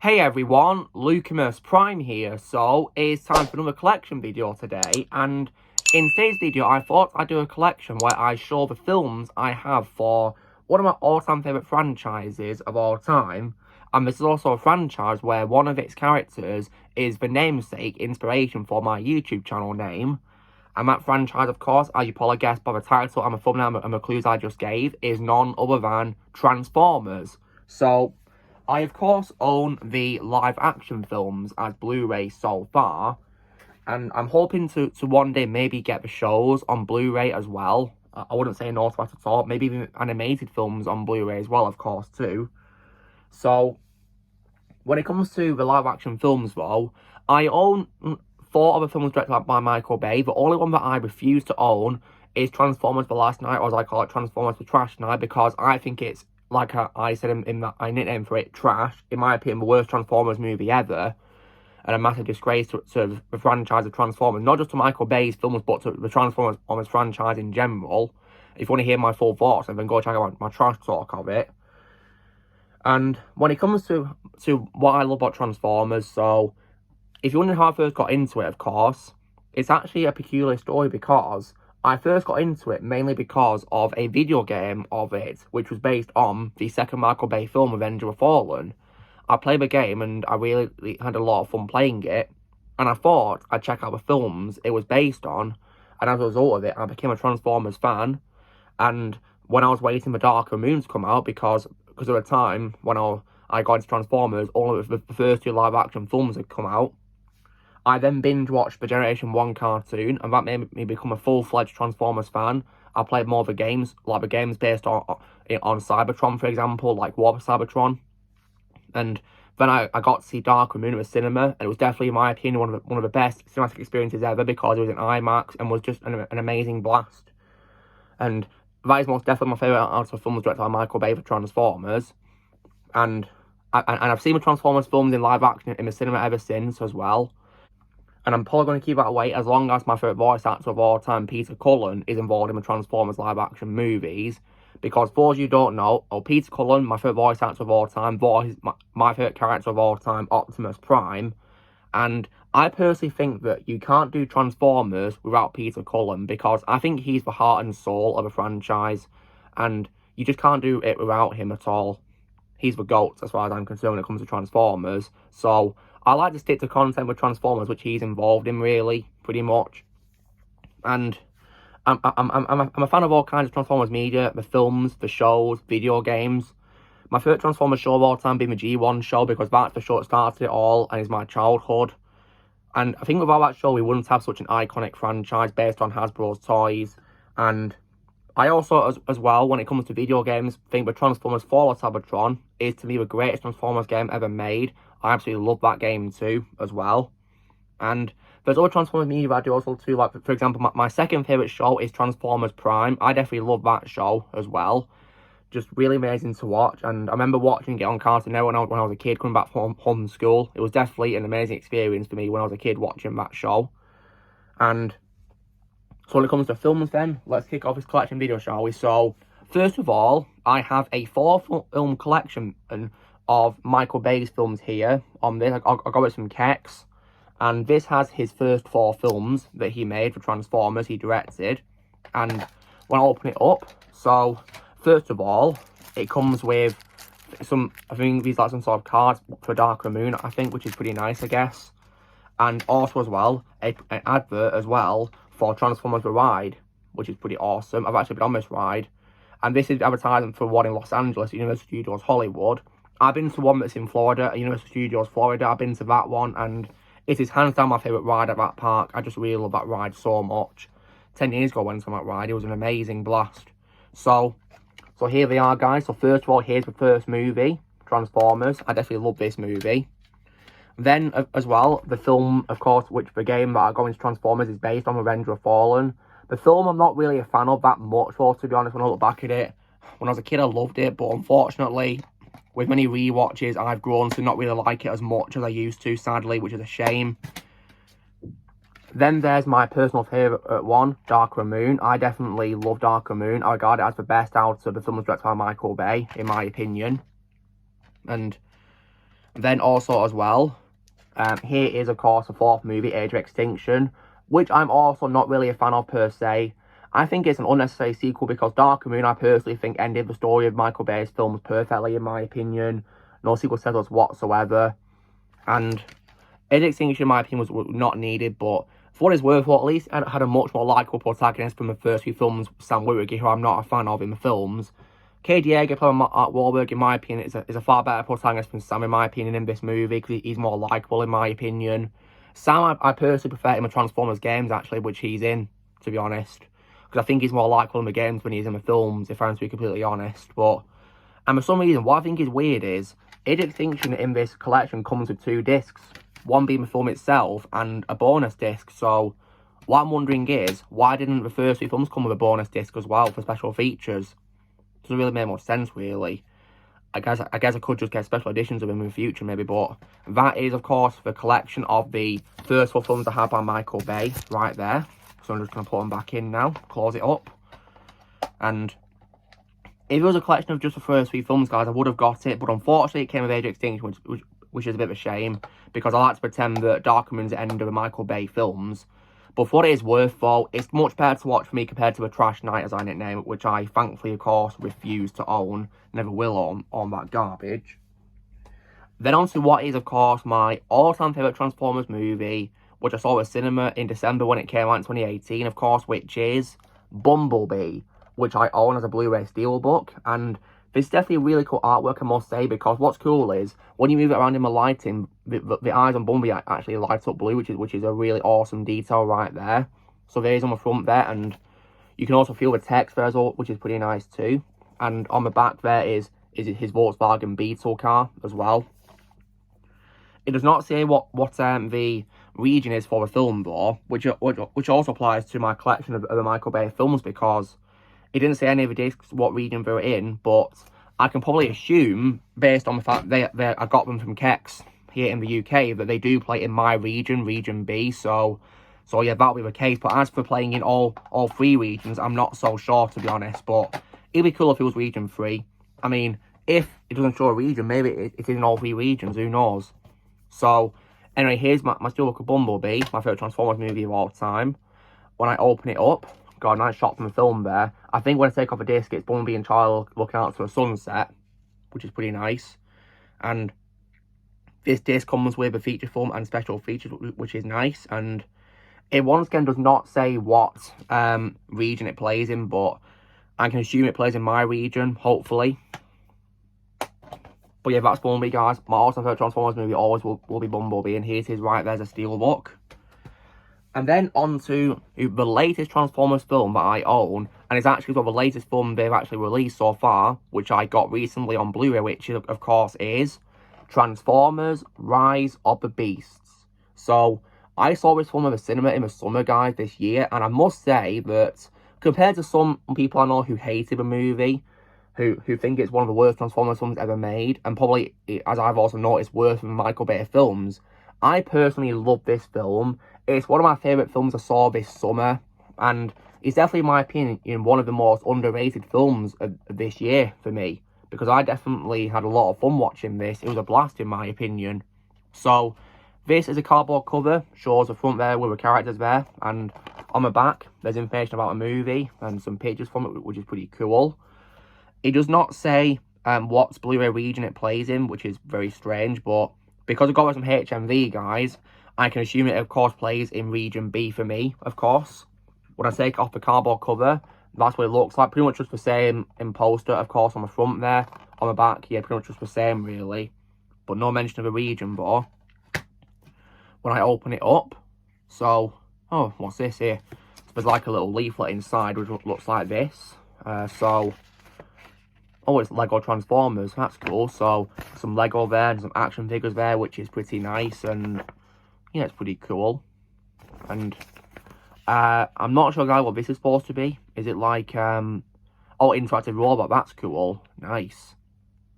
Hey everyone, Lucimus Prime here. So it's time for another collection video today, and in today's video I thought I'd do a collection where I show the films I have for one of my all-time favourite franchises of all time. And this is also a franchise where one of its characters is the namesake inspiration for my YouTube channel name. And that franchise, of course, as you probably guessed by the title and the thumbnail and the clues I just gave, is none other than Transformers. So I, of course, own the live-action films as Blu-ray so far, and I'm hoping to one day maybe get the shows on Blu-ray as well. I wouldn't say no to that at all. Maybe even animated films on Blu-ray as well, of course, too. So, when it comes to the live-action films, though, I own 4 other films directed by Michael Bay. The only one that I refuse to own is Transformers The Last Night, or as I call it, Transformers The Trash Night, because I think it's, like I said in that I nicknamed for it, trash. In my opinion, the worst Transformers movie ever, and a massive disgrace to the franchise of Transformers, not just to Michael Bay's films, but to the Transformers franchise in general. If you want to hear my full thoughts, then go check out my trash talk of it. And when it comes to what I love about Transformers, so if you wonder how I first got into it, of course, it's actually a peculiar story, because I first got into it mainly because of a video game of it, which was based on the second Michael Bay film, Revenge of the Fallen. I played the game and I really had a lot of fun playing it, and I thought I'd check out the films it was based on, and as a result of it, I became a Transformers fan. And when I was waiting for Darker Moon to come out, because at the time when I got into Transformers, all of the first 2 live-action films had come out, I then binge-watched the Generation 1 cartoon, and that made me become a full-fledged Transformers fan. I played more of the games, like the games based on Cybertron, for example, like War of Cybertron. And then I got to see Dark Moon at the cinema, and it was definitely, in my opinion, one of the best cinematic experiences ever, because it was in IMAX and was just an amazing blast. And that is most definitely my favourite out of films directed by Michael Bay for Transformers. And I've seen the Transformers films in live action in the cinema ever since as well. And I'm probably going to keep that away as long as my favourite voice actor of all time, Peter Cullen, is involved in the Transformers live-action movies. Because for those you don't know, Peter Cullen, my favourite voice actor of all time, voiced my favourite character of all time, Optimus Prime. And I personally think that you can't do Transformers without Peter Cullen, because I think he's the heart and soul of a franchise, and you just can't do it without him at all. He's the GOAT as far as I'm concerned when it comes to Transformers. So I like to stick to content with Transformers which he's involved in, really, pretty much. And I'm a fan of all kinds of Transformers media, the films, the shows, video games. My favourite Transformers show of all time being the G1 show, because that's the show that started it all and is my childhood. And I think without that show we wouldn't have such an iconic franchise based on Hasbro's toys. And I also, as well, when it comes to video games, think that Transformers Fall of Cybertron is, to me, the greatest Transformers game ever made. I absolutely love that game too, as well. And there's other Transformers media I do also too, like, for example, my second favourite show is Transformers Prime. I definitely love that show as well. Just really amazing to watch. And I remember watching it on Cartoon Network when I was a kid, coming back from school. It was definitely an amazing experience for me when I was a kid watching that show. And so when it comes to films then, let's kick off this collection video, shall we? So, first of all, I have a 4-film collection of Michael Bay's films here on this. I got with some keks. And this has his first 4 films that he made for Transformers, he directed. And when I open it up, so first of all, it comes with I think these are some sort of cards for Darker Moon, I think, which is pretty nice, I guess. And also as well, an advert as well for Transformers The Ride, which is pretty awesome. I've actually been on this ride. And this is advertising for one in Los Angeles, Universal Studios Hollywood. I've been to one that's in Florida, Universal Studios Florida. I've been to that one, and it is hands down my favourite ride at that park. I just really love that ride so much. 10 years ago I went on that ride. It was an amazing blast. So here they are, guys. So first of all, here's the first movie, Transformers. I definitely love this movie. Then, as well, the film, of course, which the game that I go into Transformers is based on, Revenge of the Fallen. The film I'm not really a fan of that much, though, to be honest, when I look back at it. When I was a kid, I loved it, but unfortunately, with many rewatches, I've grown to not really like it as much as I used to, sadly, which is a shame. Then there's my personal favourite one, Darker Moon. I definitely love Darker Moon. I regard it as the best out of the films directed by Michael Bay, in my opinion. And Then also as well, here is of course the fourth movie, Age of Extinction, which I'm also not really a fan of per se. I think it's an unnecessary sequel because Dark Moon, I personally think, ended the story of Michael Bay's films perfectly, in my opinion. No sequel settles whatsoever. And Age of Extinction, in my opinion, was not needed, but for what it's worth, well, at least it had a much more likeable protagonist from the first few films, Sam Witwicky, who I'm not a fan of in the films. Cade Yeager, playing Mark Wahlberg, in my opinion, is a far better protagonist than Sam, in my opinion, in this movie, because he's more likeable, in my opinion. Sam, I personally prefer him in Transformers games, actually, which he's in, to be honest. Because I think he's more likeable in the games than he is in the films, if I'm to be completely honest. And for some reason, what I think is weird is, Age of Extinction in this collection comes with 2 discs. One being the film itself, and a bonus disc. So, what I'm wondering is, why didn't the first 2 films come with a bonus disc as well, for special features? Doesn't really make much sense, really. I guess I could just get special editions of them in the future, maybe, but that is, of course, the collection of the first 4 films I have by Michael Bay, right there. So I'm just going to put them back in now, close it up. And if it was a collection of just the first 3 films, guys, I would have got it, but unfortunately it came with Age of Extinction, which is a bit of a shame, because I like to pretend that Dark Moon's the end of the Michael Bay films. But for what it is worth, though, it's much better to watch for me compared to A Trash Night, as I nickname it, which I thankfully, of course, refuse to own, never will own that garbage. Then on to what is, of course, my all-time favourite Transformers movie, which I saw at cinema in December when it came out in 2018, of course, which is Bumblebee, which I own as a Blu-ray Steelbook. And this is definitely a really cool artwork, I must say, because what's cool is, when you move it around in the lighting, the eyes on Bumblebee actually light up blue, which is a really awesome detail right there. So there is on the front there, and you can also feel the text there as well, which is pretty nice too. And on the back there is his Volkswagen Beetle car as well. It does not say what the region is for the film, though, which also applies to my collection of the Michael Bay films, because it didn't say any of the discs what region they're in, but I can probably assume, based on the fact I got them from Kex here in the UK, that they do play in my region, Region B, so yeah, that'll be the case. But as for playing in all 3 regions, I'm not so sure, to be honest, but it'd be cool if it was Region 3. I mean, if it doesn't show a region, maybe it's in all 3 regions, who knows? So, anyway, here's my Steelbook of Bumblebee, my favourite Transformers movie of all time. When I open it up, got a nice shot from the film there. I think when I take off a disc, it's Bumblebee and Charlie looking out to a sunset, which is pretty nice. And this disc comes with a feature film and special features, which is nice. And it once again does not say what region it plays in, but I can assume it plays in my region, hopefully. But yeah, that's Bumblebee, guys. My all-time favourite Transformers movie always will be Bumblebee, and here it is right there's a Steelbook. And then on to the latest Transformers film that I own, and it's actually the latest film they've actually released so far, which I got recently on Blu-ray, which of course is Transformers Rise of the Beasts. So, I saw this film at the cinema in the summer, guys, this year, and I must say that compared to some people I know who hated the movie, who think it's one of the worst Transformers films ever made, and probably, as I've also noticed, worse than Michael Bay films, I personally love this film. It's one of my favourite films I saw this summer, and it's definitely, in my opinion, one of the most underrated films of this year for me, because I definitely had a lot of fun watching this. It was a blast, in my opinion. So, this is a cardboard cover, shows the front there with the characters there, and on the back, there's information about the movie and some pictures from it, which is pretty cool. It does not say what Blu-ray region it plays in, which is very strange, but because I got it from HMV, guys, I can assume it, of course, plays in Region B for me, of course. When I take off the cardboard cover, that's what it looks like. Pretty much just the same in poster, of course, on the front there. On the back, yeah, pretty much just the same, really. But no mention of a region, but when I open it up, so, oh, what's this here? There's like a little leaflet inside, which looks like this. Oh, it's Lego Transformers. That's cool. So, some Lego there and some action figures there, which is pretty nice. And, yeah, it's pretty cool. And, I'm not sure, guys, what this is supposed to be. Is it like, oh, interactive robot. That's cool. Nice.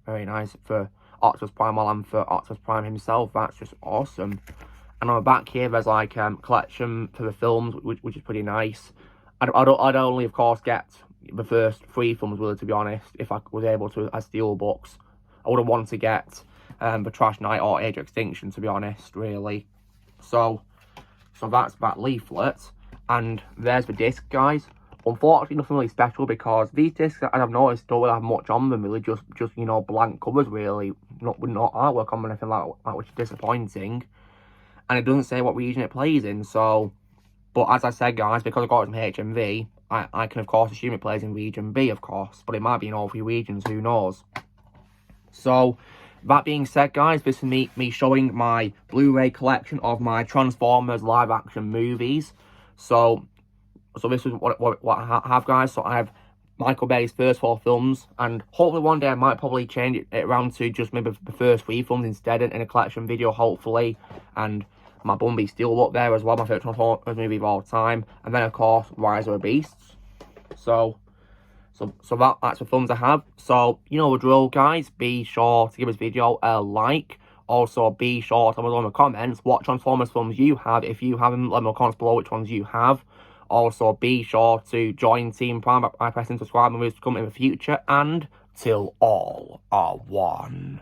Very nice for Optimus Prime and for Optimus Prime himself. That's just awesome. And on the back here, there's like, collection for the films, which is pretty nice. I'd only, of course, get the first 3 films, really, to be honest, if I was able to, as Steelbooks. I wouldn't want to get The Trash Night or Age of Extinction, to be honest, really. So that's that leaflet, and there's the disc, guys. Unfortunately, nothing really special, because these discs, as I've noticed, don't really have much on them, really. Just you know, blank covers, really. Not artwork on them, anything like that, which is disappointing. And it doesn't say what region it plays in, so... But as I said, guys, because I got it from HMV, I can, of course, assume it plays in Region B, of course. But it might be in all 3 regions, who knows. So, that being said, guys, this is me showing my Blu-ray collection of my Transformers live-action movies. So this is what I have, guys. So I have Michael Bay's first 4 films, and hopefully one day I might probably change it around to just maybe the first 3 films instead in a collection video, hopefully. And my Bumblebee Steel up there as well, my favourite Transformers movie of all time. And then, of course, Rise of the Beasts. So that's the films I have. So, you know the drill, guys. Be sure to give this video a like. Also, be sure to tell me in the comments what Transformers films you have. If you have them, let me know in the comments below which ones you have. Also, be sure to join Team Prime by pressing subscribe and movies to come in the future. And till all are one.